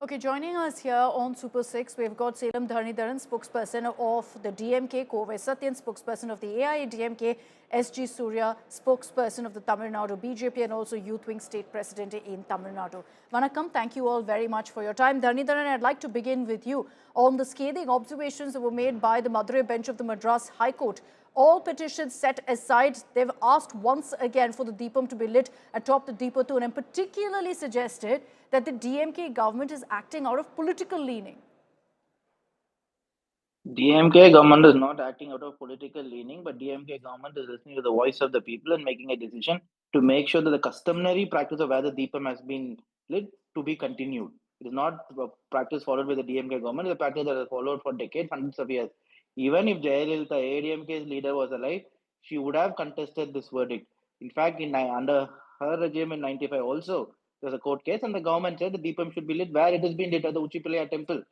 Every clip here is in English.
Okay, joining us here on Super 6, we've got Salem Dharanidharan, spokesperson of the DMK, Kovai Sathyan, spokesperson of the AIADMK, SG Suryah, spokesperson of the Tamil Nadu BJP, and also Youth Wing State President in Tamil Nadu. Vanakkam, thank you all very much for your time. Dharanidharan, I'd like to begin with you on the scathing observations that were made by the Madurai Bench of the Madras High Court. All petitions set aside, they've asked once again for the Deepam to be lit atop the Deepa Tune and particularly suggested that the DMK government is acting out of political leaning. DMK government is not acting out of political leaning, but DMK government is listening to the voice of the people and making a decision to make sure that the customary practice of where the Deepam has been lit to be continued. It is not a practice followed by the DMK government, it's a practice that has followed for decades, hundreds of years. Even if Jayalalitha, AIADMK's leader, was alive, she would have contested this verdict. In fact, under her regime in 95 also, there was a court case and the government said the Deepam should be lit where it has been lit at the Uchipalaya temple.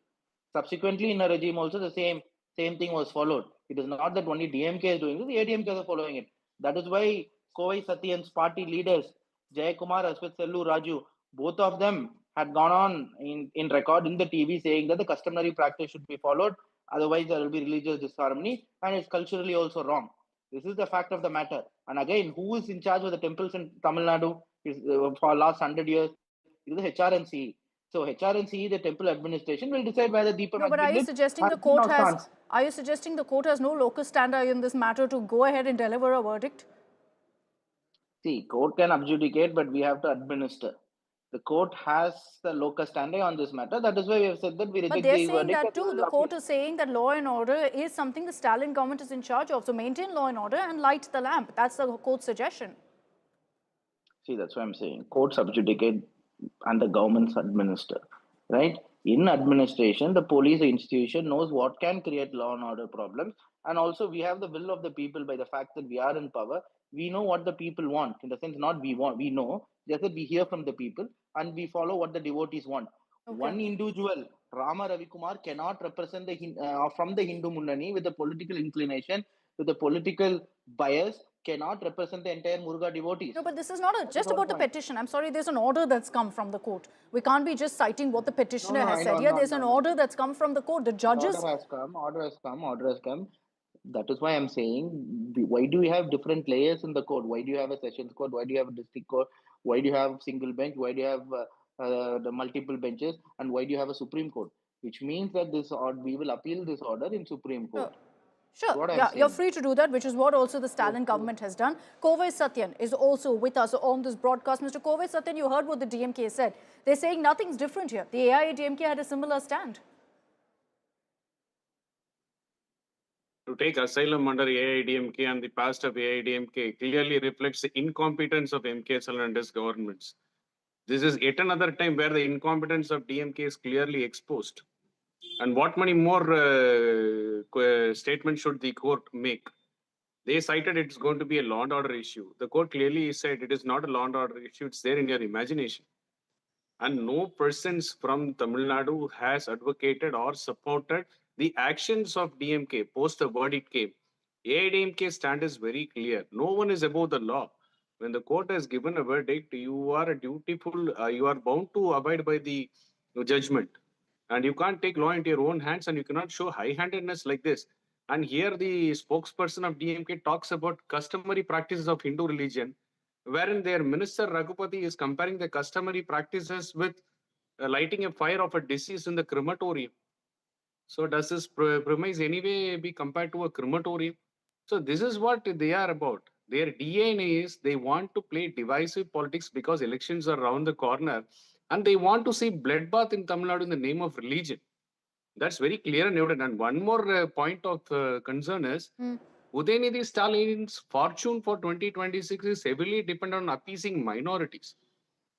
Subsequently, in a regime also, the same thing was followed. It is not that only DMK is doing it, the ADMK are following it. That is why Kovai Sathyan's party leaders, Jayakumar as with Sellu Raju, both of them had gone on in record in the TV saying that the customary practice should be followed, otherwise there will be religious disharmony, and it's culturally also wrong. This is the fact of the matter. And again, who is in charge of the temples in Tamil Nadu for last 100 years? It is the HRNC. So HRNC, the temple administration, will decide whether Deepam No, but are you suggesting the court has no locus standi in this matter to go ahead and deliver a verdict? See, court can adjudicate, but we have to administer. The court has the locus standi on this matter. That is why we have said that we reject the verdict. But they're saying that too. The court is saying that law and order is something the Stalin government is in charge of. So maintain law and order and light the lamp. That's the court's suggestion. See, that's what I'm saying. Courts adjudicate and the governments administer, right? In administration, the police institution knows what can create law and order problems. And also, we have the will of the people by the fact that we are in power. We know what the people want. In the sense, not we want, we know. Just that we hear from the people and we follow what the devotees want. Okay. One individual, Rama Ravikumar, cannot represent from the Hindu Munnani with a political inclination, with a political bias, cannot represent the entire Muruga devotees. No, but this is not just about the petition. I'm sorry, there's an order that's come from the court. We can't be just citing what the petitioner has said. Here, there's an order that's come from the court. The judges... Order has come. That is why I'm saying, why do you have different layers in the court? Why do you have a sessions court? Why do you have a district court? Why do you have single bench? Why do you have the multiple benches? And why do you have a Supreme Court? Which means that we will appeal this order in Supreme Court. Sure, yeah, you're free to do that, which is what also the Stalin government has done. Kovai Sathyan is also with us on this broadcast. Mr. Kovai Sathyan, you heard what the DMK said. They're saying nothing's different here. The AIADMK had a similar stand. To take asylum under AIADMK and the past of AIADMK clearly reflects the incompetence of MKSL and its governments. This is yet another time where the incompetence of DMK is clearly exposed. And what many more statements should the court make? They cited it's going to be a law and order issue. The court clearly said it is not a law and order issue, it's there in your imagination. And no persons from Tamil Nadu has advocated or supported the actions of DMK post the verdict came. AIADMK stand is very clear. No one is above the law. When the court has given a verdict, you are dutiful, you are bound to abide by the judgment. And you can't take law into your own hands and you cannot show high-handedness like this. And here the spokesperson of DMK talks about customary practices of Hindu religion, wherein their minister Raghupati is comparing the customary practices with lighting a fire of a deceased in the crematorium. So does this premise anyway be compared to a crematorium? So this is what they are about. Their DNA is they want to play divisive politics because elections are around the corner. And they want to see bloodbath in Tamil Nadu in the name of religion. That's very clear and evident. And one more point of concern is Udayanidhi Stalin's fortune for 2026 is heavily dependent on appeasing minorities.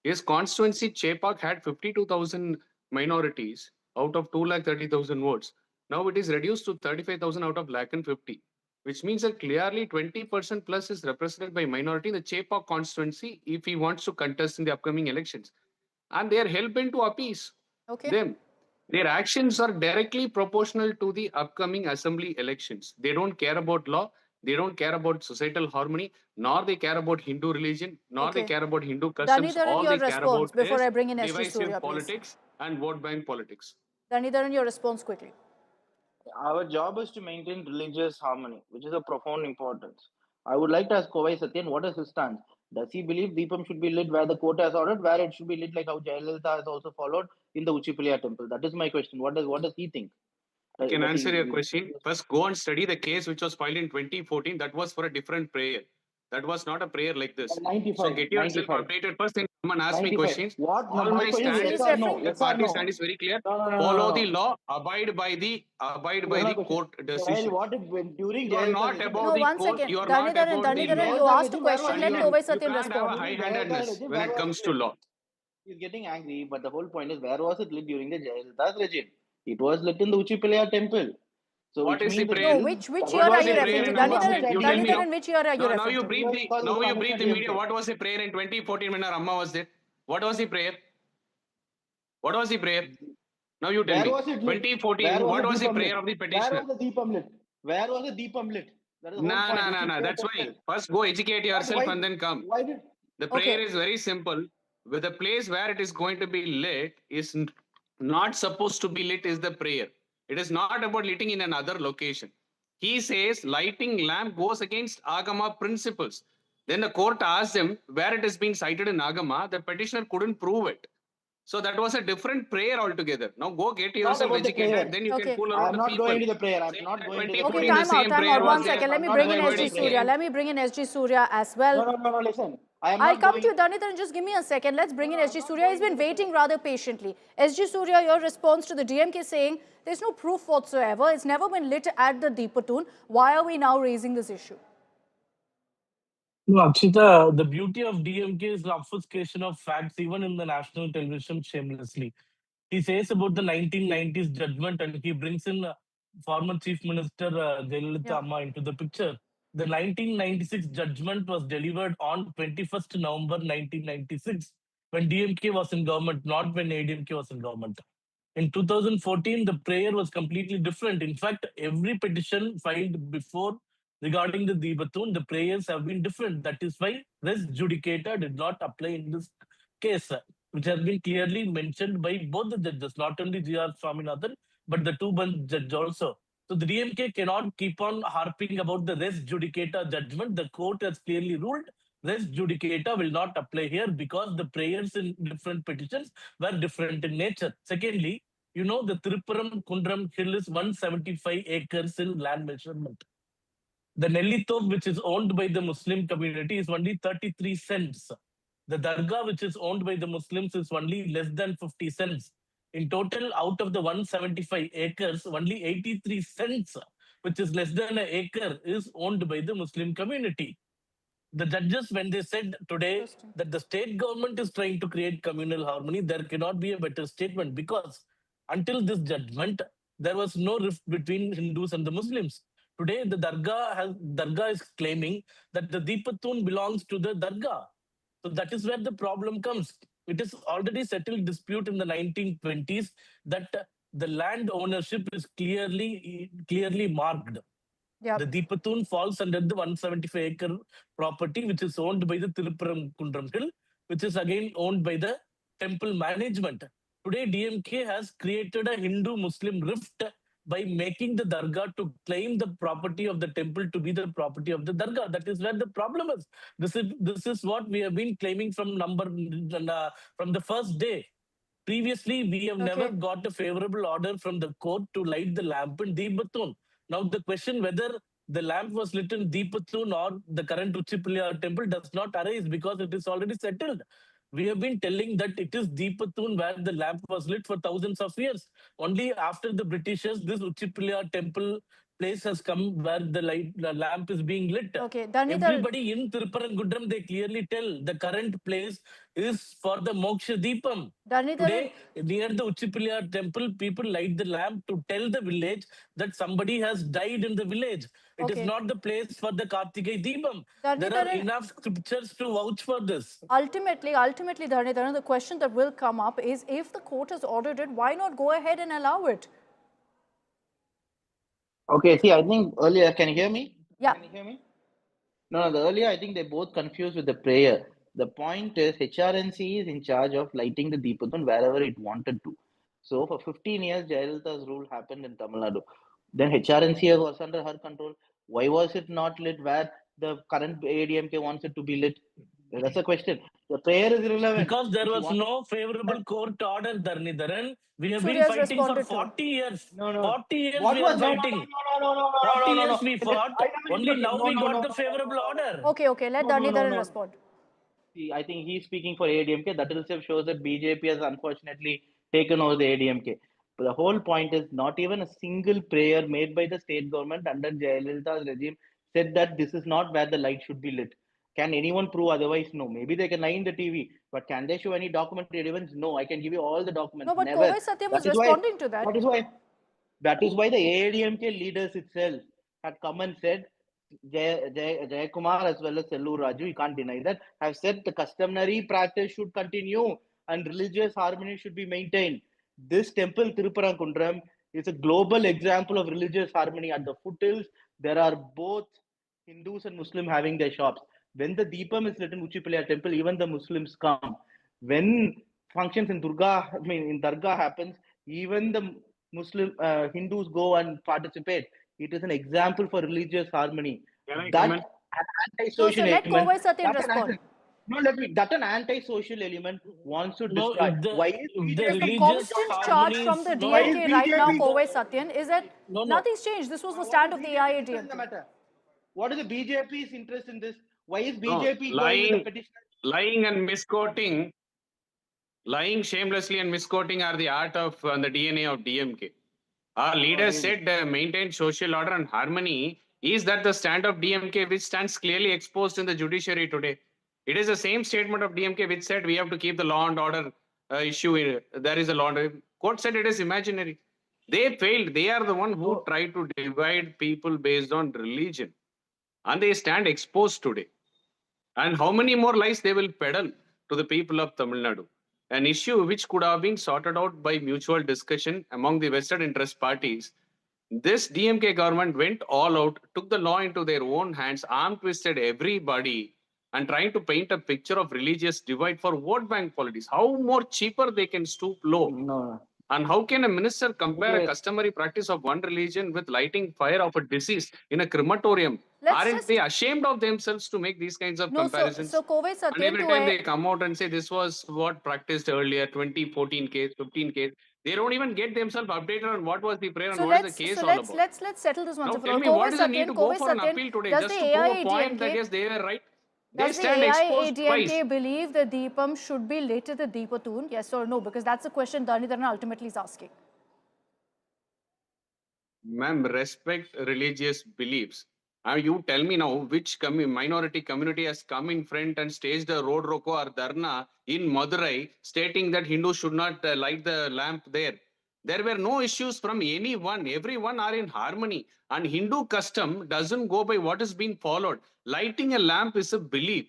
His constituency, Chepak, had 52,000 minorities out of 230,000 votes. Now it is reduced to 35,000 out of 150,000, which means that clearly 20% plus is represented by minority in the Chepak constituency if he wants to contest in the upcoming elections. And they are hell-bent to appease them. Their actions are directly proportional to the upcoming assembly elections. They don't care about law. They don't care about societal harmony, nor they care about Hindu religion, nor they Okay. care about Hindu customs. Dharanidharan, All your they care response about before is I bring in SG divisive Surya, please. politics and vote bank politics. Dharanidharan, your response quickly. Our job is to maintain religious harmony, which is of profound importance. I would like to ask Kovai Sathyan, what is his stance? Does he believe Deepam should be lit where the court has ordered, where it should be lit like how Jayalalitha has also followed in the Uchipaliya temple? That is my question. What does he think? I can Does answer he- your question. First, go and study the case which was filed in 2014. That was for a different prayer. That was not a prayer like this. So 95, get yourself 95. updated first, then come and ask me 95. questions. What? All My my question is stand yes is or no? the Yes or party no? stand is very clear. No. Follow the law, abide by the court decision. What if during You are not Jayalalitha above No, the one court. second. You are not Dharanidharan, about the Dharanidharan, law. you asked a question. And Let you Kovai can't Sathyan have a respond. high-handedness when it comes to law. He's getting angry, but the whole point is where was it lit during the Jayalalitha's regime? It was lit in the Uchipaliya temple. So What which is the means prayer? No, which What year are was you the referring prayer to? in Amma? Dharanidharan, You tell me. Dharanidharan, which year are you Now referring you to? brief the media. What was the prayer in 2014 when our Amma was there? What was the prayer? What was the prayer? Now you tell Where me. was it lit? 2014, what was the Deepam prayer lit? of the Where petitioner? was the Deepam lit? Where was the Deepam lit? That is the whole point. No. That's why. First go educate yourself and then come. Why did? The prayer Okay. is very simple. With the place where it is going to be lit is not supposed to be lit is the prayer. It is not about lighting in another location. He says lighting lamp goes against Agama principles. Then the court asked him where it has been cited in Agama. The petitioner couldn't prove it. So that was a different prayer altogether. Now go get yourself about the prayer. educated. Then you Okay. can fool I around am the not people. going to the prayer. I'm Saying not that going to the 2014 prayer. Okay, the same time prayer out. was One there. second. Let me I'm bring not in going to SG the prayer. Surya. Let me bring in SG Surya as well. No. Listen, I am I'll not come going. to you, Dharanidharan. Just give me a second. Let's bring in SG Surya. He's been waiting rather patiently. SG Surya, your response to the DMK saying there's no proof whatsoever. It's never been lit at the Deepatun. Why are we now raising this issue? No, Akshita, the beauty of DMK is the obfuscation of facts, even in the national television, shamelessly. He says about the 1990s judgment and he brings in former Chief Minister Jayalalitha Amma into the picture. The 1996 judgment was delivered on 21st November 1996 when DMK was in government, not when AIADMK was in government. In 2014, the prayer was completely different. In fact, every petition filed before regarding the Deepatun, the prayers have been different. That is why res judicata did not apply in this case, which has been clearly mentioned by both the judges, not only G.R. Swaminathan, but the two-bench judge also. So the DMK cannot keep on harping about the res judicata judgment. The court has clearly ruled res judicata will not apply here because the prayers in different petitions were different in nature. Secondly, you know, the Thiruparankundram hill is 175 acres in land measurement. The Nellithop, which is owned by the Muslim community, is only 33 cents. The Dargah, which is owned by the Muslims, is only less than 50 cents. In total, out of the 175 acres, only 83 cents, which is less than an acre, is owned by the Muslim community. The judges, when they said today that the state government is trying to create communal harmony, there cannot be a better statement because until this judgment, there was no rift between Hindus and the Muslims. Today, the Dargah is claiming that the Deepatun belongs to the Dargah. So that is where the problem comes. It is already settled dispute in the 1920s that the land ownership is clearly marked. Yep. The Deepatun falls under the 175-acre property, which is owned by the Thiruparankundram Hill, which is again owned by the temple management. Today, DMK has created a Hindu-Muslim rift by making the Dargah to claim the property of the temple to be the property of the Dargah. That is where the problem is. This is what we have been claiming from the first day. Previously, we have never got a favorable order from the court to light the lamp in Deepatun. Now, the question whether the lamp was lit in Deepatun or the current Uchipaliya temple does not arise because it is already settled. We have been telling that it is Deepatun where the lamp was lit for thousands of years. Only after the Britishers, this Uchipaliya temple place has come where the lamp is being lit. Okay, Dharanidharan. Everybody in Thiruparankundram, they clearly tell the current place is for the Moksha Deepam. Today, near the Uchipaliya temple, people light the lamp to tell the village that somebody has died in the village. It is not the place for the Karthigai Deepam. There are enough scriptures to vouch for this. Ultimately, Dharanidharan, the question that will come up is if the court has ordered it, why not go ahead and allow it? Okay, see, I think earlier, can you hear me? Yeah. Can you hear me? No, the earlier I think they both confused with the prayer. The point is HRNC is in charge of lighting the Deepathon wherever it wanted to. So for 15 years, Jayalalitha's rule happened in Tamil Nadu. Then HRNC was under her control. Why was it not lit where the current ADMK wants it to be lit? That's a question. The prayer is irrelevant. Because there If you was want, no favorable court order, Dharanidharan. We have been Surya's fighting for responded to. 40 years. no. 40 years What we was are no, fighting. no, no, no, no, 40 no, no, no, years no. we fought. I never Only interrupted. now No, we no, got no, the no, favorable no, no, order. Okay, let no, no, no, Dharanidharan no. respond. See, I think he's speaking for ADMK. That itself shows that BJP has unfortunately taken over the ADMK. But the whole point is not even a single prayer made by the state government under Jayalalitha's regime said that this is not where the light should be lit. Can anyone prove otherwise? No. Maybe they can lie in the TV, but can they show any documentary evidence? No. I can give you all the documents. No, but Never. Kovai Sathyan That was is why. responding to that. That is why. That is why the AIADMK leaders itself had come and said, Jayakumar as well as Sellu Raju, you can't deny that, have said the customary practice should continue and religious harmony should be maintained. This temple, Thiruparankundram, is a global example of religious harmony. At the foothills, there are both Hindus and Muslims having their shops. When the Deepam is lit in Uchipalaya temple, even the Muslims come. When functions in in Dargah happens, even the Muslim Hindus go and participate. It is an example for religious harmony. Can I That comment? an So anti-social let element. Kovai Sathyan That respond. that an anti-social element wants to No, destroy. Why is if the BJP Because the religious constant charge harmony from is the Why is DMK right now, BJP Kovai Sathyan, is that no. nothing's changed. This was the stand of the AIADMK. What is the BJP's interest in this? Why is No, BJP going with the petition? lying and misquoting, lying shamelessly and misquoting are the art of the DNA of DMK. Our leaders really? said maintain social order and harmony. Is that the stand of DMK, which stands clearly exposed in the judiciary today? It is the same statement of DMK which said we have to keep the law and order issue. There is a law. Court said it is imaginary. They failed. They are the one who tried to divide people based on religion, and they stand exposed today. And how many more lies they will peddle to the people of Tamil Nadu? An issue which could have been sorted out by mutual discussion among the vested interest parties. This DMK government went all out, took the law into their own hands, arm twisted everybody, and trying to paint a picture of religious divide for vote bank politics. How more cheaper they can stoop low? No. And how can a minister compare a Okay. customary practice of one religion with lighting fire of a deceased in a crematorium? Let's Aren't just- they ashamed of themselves to make these kinds of No, comparisons? so Kovai And Sathyan every time they come out and say this was what practiced earlier, 2014 case, 15 case, they don't even get themselves updated on what was the prayer and what is the case all about. let's settle this once Now and for tell all. me, what Kovai is the need to go Sathyan, for an appeal today does just the to prove a point that AIADMK yes, they were right? They does the stand exposed twice. AIADMK believe the Deepam should be lit at the Deepathoon? Yes or no? Because that's the question Dharanidharan ultimately is asking. Ma'am, respect religious beliefs. You tell me now which minority community has come in front and staged a road roko or dharna in Madurai stating that Hindus should not light the lamp there. There were no issues from anyone. Everyone are in harmony. And Hindu custom doesn't go by what is being followed. Lighting a lamp is a belief.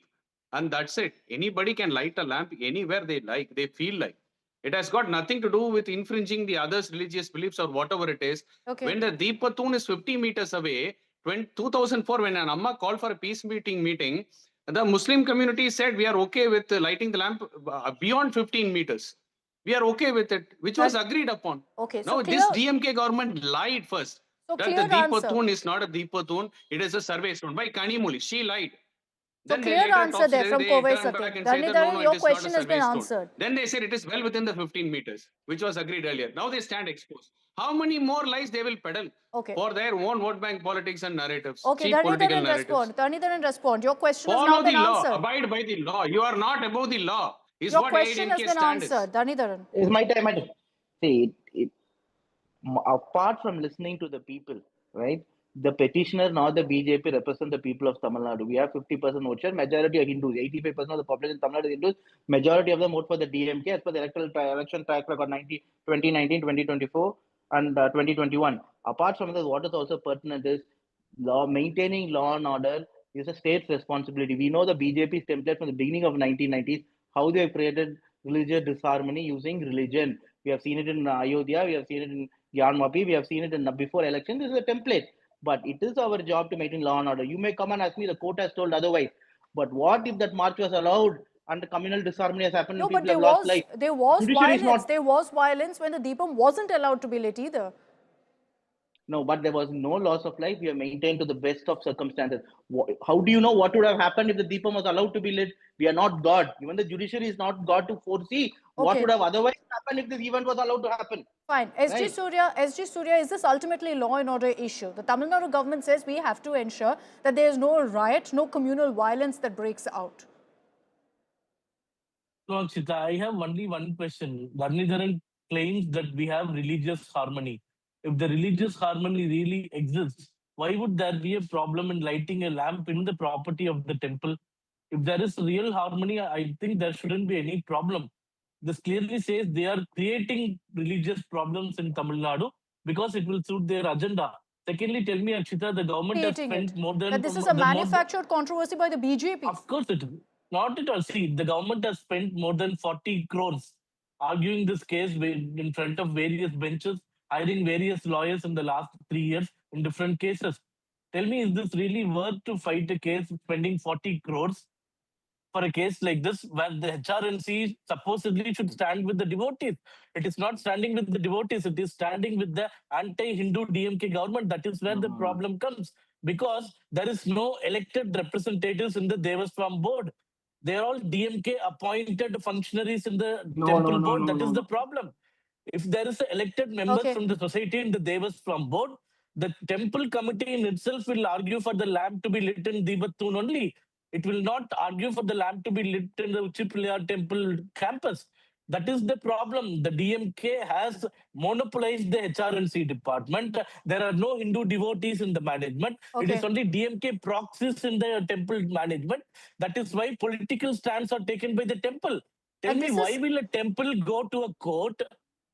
And that's it. Anybody can light a lamp anywhere they like, they feel like. It has got nothing to do with infringing the others' religious beliefs or whatever it is. Okay. When the Deepathoon is 50 meters away, 2004, when an Amma called for a peace meeting, the Muslim community said we are okay with lighting the lamp beyond 15 meters. We are okay with it, which was agreed upon. Okay, Now, so this clear- DMK government lied first. So That the clear answer. Deepathoon is not a Deepathoon, it is a survey stone by Kanimuli. She lied. So Then they clear later answer there from they Kovai turned back Sathyan. and said that no, Dharanidharan, it your is not a question has been survey stone. answered. Then they said it is well within the 15 meters, which was agreed earlier. Now they stand exposed. How many more lies they will peddle Okay. for their own vote bank politics and narratives, Okay, cheap political Dharanidharan narratives? respond. Dharanidharan respond. Your question has now Follow the been law, answered. abide by the law. You are not above the law, is Your what question has AIADMK been stand is. answered. Dharanidharan. It's my time. See, apart from listening to the people, right? The petitioner, not the BJP, represent the people of Tamil Nadu. We have 50% vote share. Majority are Hindus. 85% of the population in Tamil Nadu is Hindus. Majority of them vote for the DMK as per the election track record 2019, 2024, and 2021. Apart from this, what is also pertinent is maintaining law and order is a state's responsibility. We know the BJP's template from the beginning of 1990s, how they have created religious disharmony using religion. We have seen it in Ayodhya, we have seen it in Gyanmapi, we have seen it in before election. This is a template. But it is our job to maintain law and order. You may come and ask me, the court has told otherwise. But what if that march was allowed and the communal disharmony has happened No, and but people have lost life? there was Judiciary is violence. not. There was violence when the Deepam wasn't allowed to be lit either. No, but there was no loss of life. We have maintained to the best of circumstances. How do you know what would have happened if the Deepam was allowed to be lit? We are not God. Even the judiciary is not God to foresee what Okay. would have otherwise happened if this event was allowed to happen. Fine. Right. SG Surya, is this ultimately a law and order issue? The Tamil Nadu government says we have to ensure that there is no riot, no communal violence that breaks out. No, Akshita, I have only one question. Dharanidharan claims that we have religious harmony. If the religious harmony really exists, why would there be a problem in lighting a lamp in the property of the temple? If there is real harmony, I think there shouldn't be any problem. This clearly says they are creating religious problems in Tamil Nadu because it will suit their agenda. Secondly, tell me, Akshita, the government has Creating spent it. more than... That this is a manufactured controversy by the BJP. Of course it is. Not at all. See, the government has spent more than 40 crores arguing this case in front of various benches, hiring various lawyers in the last 3 years in different cases. Tell me, is this really worth to fight a case spending 40 crores for a case like this, where the HRNC supposedly should stand with the devotees? It is not standing with the devotees, it is standing with the anti-Hindu DMK government. That is where the problem comes, because there is no elected representatives in the Devaswam board. They are all DMK appointed functionaries in the temple board. That is the problem. If there is elected members from the society in the Devaswam board, the temple committee in itself will argue for the lamp to be lit in Deebatun only. It will not argue for the lamp to be lit in the Chippaliar temple campus. That is the problem. The DMK has monopolized the HRNC department. There are no Hindu devotees in the management. It is only DMK proxies in the temple management. That is why political stands are taken by the temple. Tell me, why will a temple go to a court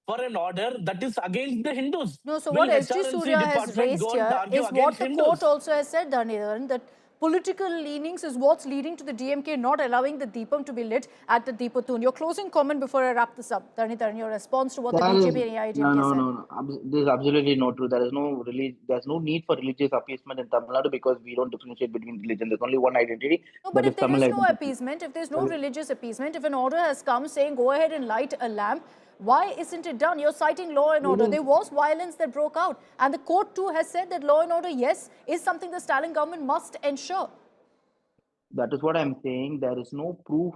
for an order that is against the Hindus? No, so Will what SG HRNC Surya has department raised go and here argue is what against the Hindus? court also has said, Dharanidharan, that political leanings is what's leading to the DMK not allowing the Deepam to be lit at the Deepatun. Your closing comment before I wrap this up, Dharanidharan, your response to what the BJP and AIADMK said. No. This is absolutely not true. There's no need for religious appeasement in Tamil Nadu because we don't differentiate between religion. There's only one identity. No, but if there Tamil is no identity. appeasement, if there's no religious appeasement, if an order has come saying go ahead and light a lamp, why isn't it done? You're citing law and order. There was violence that broke out. And the court too has said that law and order, yes, is something the Stalin government must ensure. That is what I'm saying. There is no proof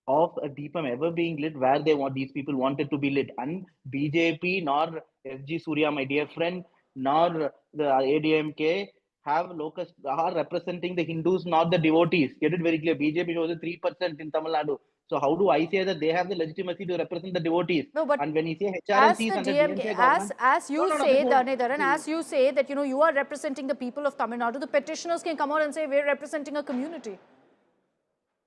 of a Deepam ever being lit where these people wanted to be lit. And BJP nor SG Surya, my dear friend, nor the ADMK are representing the Hindus, not the devotees. Get it very clear. BJP shows 3% in Tamil Nadu. So how do I say that they have the legitimacy to represent the devotees? No, but and when you say as HRNC the and the DMK, government, as you say, Dharanidharan, as you say that you are representing the people of Tamil Nadu, the petitioners can come out and say we're representing a community.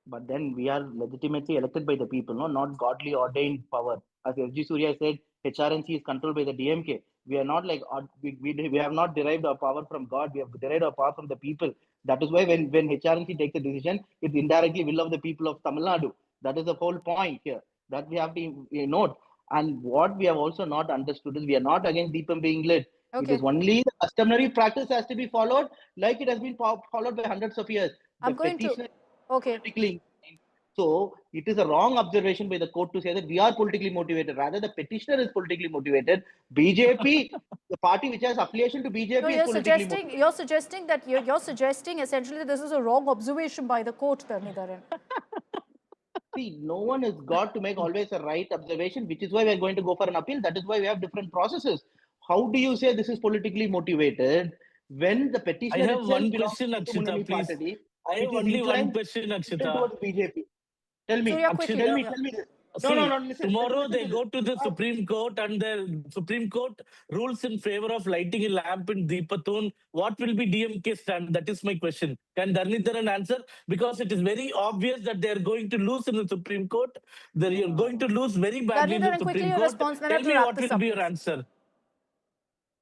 But then we are legitimately elected by the people, no, not godly ordained power. As SG Surya said, HRNC is controlled by the DMK. We are not like we have not derived our power from God. We have derived our power from the people. That is why when HRNC takes a decision, it's indirectly will of the people of Tamil Nadu. That is the whole point here that we have to note. And what we have also not understood is we are not against Deepam being lit. It is only the customary practice has to be followed, like it has been followed by hundreds of years. I'm going to. Okay. So it is a wrong observation by the court to say that we are politically motivated. Rather, the petitioner is politically motivated. BJP, the party which has affiliation to BJP, is politically motivated. You're suggesting essentially that this is a wrong observation by the court, Dharanidharan. See, no one has got to make always a right observation, which is why we are going to go for an appeal. That is why we have different processes. How do you say this is politically motivated when the petitioner I have one question, Akshita, please. Party, I have only one question, Akshita. Towards BJP. Tell me, tell me this. Listen, tomorrow they go to the Supreme Court and the Supreme Court rules in favor of lighting a lamp in Deepatun. What will be DMK stand? That is my question. Can Dharanidharan answer? Because it is very obvious that they are going to lose in the Supreme Court. They are going to lose very badly in the Supreme Court. Tell me what will be your answer.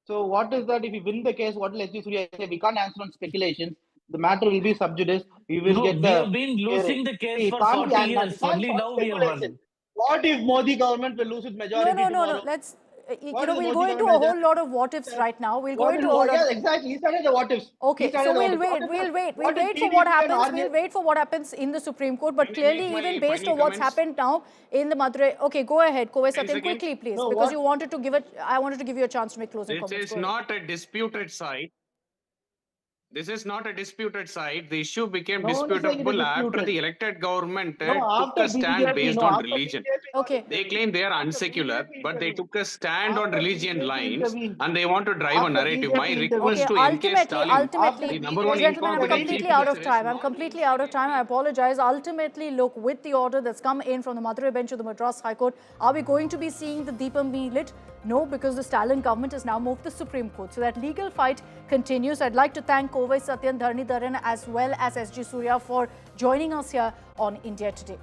So what is that if we win the case, what will SG Surya say? We can't answer on speculations. The matter will be sub judice. We will get we have been losing the case for 40 years. Only now we have won. What if Modi government will lose its majority tomorrow? Let's we'll go into a whole lot of what ifs right now. We'll go into all of. Yeah, exactly. He started the what ifs. Okay, so we'll wait for what happens. We'll wait for what happens in the Supreme Court. But clearly, even based on what's happened now in the Madurai. Okay, go ahead, Kovai Sathyan, quickly, please, because you wanted to give it. I wanted to give you a chance to make closing comments. This is not a disputed site. This is not a disputed site. The issue became disputable after the elected government took a stand based on religion. Okay. They claim they are unsecular, but they took a stand on religion lines and they want to drive a narrative. My request to DMK Stalin, the number one gentlemen, I'm incompetent completely out of time. I'm completely out of time. I apologize. Ultimately, look, with the order that's come in from the Madurai Bench of the Madras High Court, are we going to be seeing the Deepam be lit? No, because the Stalin government has now moved the Supreme Court. So that legal fight continues. I'd like to thank Kovai Sathyan Dharanidharan as well as SG Suryah for joining us here on India Today.